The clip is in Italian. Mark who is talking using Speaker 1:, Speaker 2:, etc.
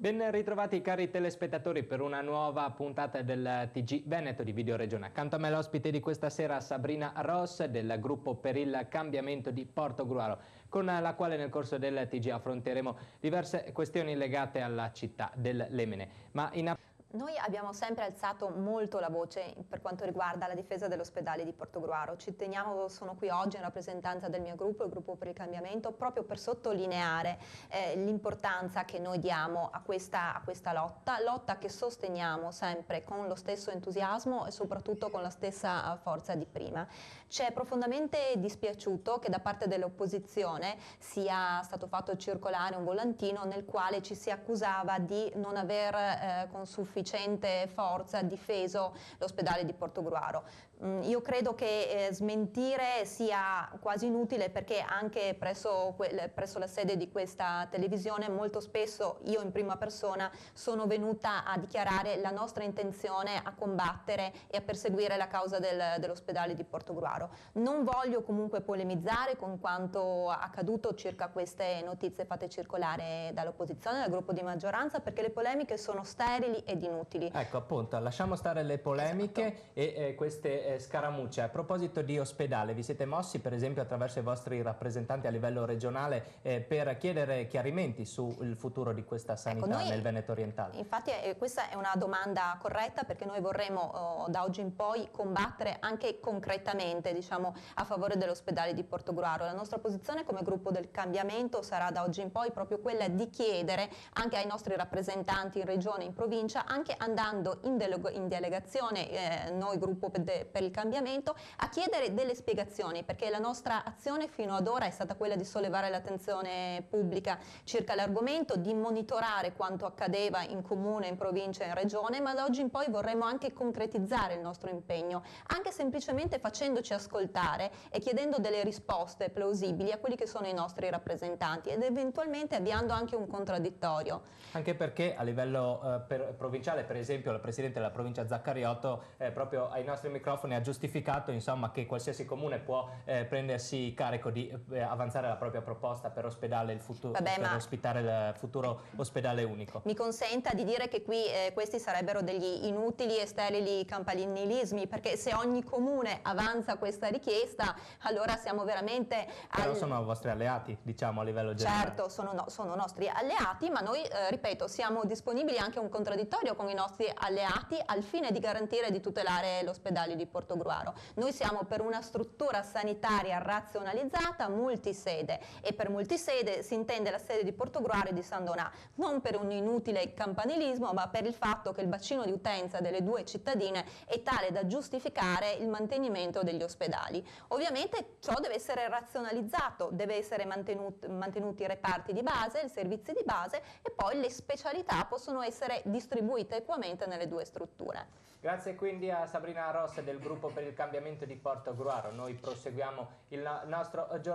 Speaker 1: Ben ritrovati cari telespettatori per una nuova puntata del TG Veneto di Video Regione. Accanto a me l'ospite di questa sera Sabrina Ross del gruppo per il cambiamento di Portogruaro, con la quale nel corso del TG affronteremo diverse questioni legate alla città del Lemene.
Speaker 2: Noi abbiamo sempre alzato molto la voce per quanto riguarda la difesa dell'ospedale di Portogruaro. Ci teniamo, sono qui oggi in rappresentanza del mio gruppo, il gruppo per il cambiamento, proprio per sottolineare l'importanza che noi diamo a questa lotta che sosteniamo sempre con lo stesso entusiasmo e soprattutto con la stessa forza di prima. Ci è profondamente dispiaciuto che da parte dell'opposizione sia stato fatto circolare un volantino nel quale ci si accusava di non aver con sufficiente forza difeso l'ospedale di Portogruaro. Io credo che smentire sia quasi inutile, perché anche presso la sede di questa televisione molto spesso io in prima persona sono venuta a dichiarare la nostra intenzione a combattere e a perseguire la causa dell'ospedale di Portogruaro. Non voglio comunque polemizzare con quanto accaduto circa queste notizie fatte circolare dall'opposizione, dal gruppo di maggioranza, perché le polemiche sono sterili ed inutili.
Speaker 1: Ecco, appunto, lasciamo stare le polemiche e queste scaramucce. A proposito di ospedale, vi siete mossi per esempio attraverso i vostri rappresentanti a livello regionale per chiedere chiarimenti sul futuro di questa sanità nel Veneto orientale?
Speaker 2: Infatti questa è una domanda corretta, perché noi vorremmo da oggi in poi combattere anche concretamente, diciamo, a favore dell'ospedale di Portogruaro. La nostra posizione come gruppo del cambiamento sarà da oggi in poi proprio quella di chiedere anche ai nostri rappresentanti in regione e in provincia, anche andando in delegazione, noi gruppo per il cambiamento, a chiedere delle spiegazioni, perché la nostra azione fino ad ora è stata quella di sollevare l'attenzione pubblica circa l'argomento, di monitorare quanto accadeva in comune, in provincia e in regione, ma da oggi in poi vorremmo anche concretizzare il nostro impegno, anche semplicemente facendoci ascoltare e chiedendo delle risposte plausibili a quelli che sono i nostri rappresentanti, ed eventualmente avviando anche un contraddittorio.
Speaker 1: Anche perché a livello provinciale, per esempio, la Presidente della provincia Zaccariotto proprio ai nostri microfoni ha giustificato, insomma, che qualsiasi comune può prendersi carico di avanzare la propria proposta per ospedare il futuro, ospitare il futuro ospedale unico.
Speaker 2: Mi consenta di dire che qui questi sarebbero degli inutili e sterili campanilismi, perché se ogni comune avanza questa richiesta, allora siamo veramente...
Speaker 1: Però sono vostri alleati, diciamo, a livello generale.
Speaker 2: Certo, sono nostri alleati, ma noi, ripeto, siamo disponibili anche a un contraddittorio con i nostri alleati al fine di garantire e di tutelare l'ospedale di Portogruaro. Noi siamo per una struttura sanitaria razionalizzata, multisede, e per multisede si intende la sede di Portogruaro e di San Donà, non per un inutile campanilismo, ma per il fatto che il bacino di utenza delle due cittadine è tale da giustificare il mantenimento degli ospedali. Ovviamente ciò deve essere razionalizzato, deve essere mantenuti i reparti di base, i servizi di base, e poi le specialità possono essere distribuite equamente nelle due strutture.
Speaker 1: Grazie quindi a Sabrina Ross del gruppo per il cambiamento di Portogruaro. Noi proseguiamo il nostro giorno.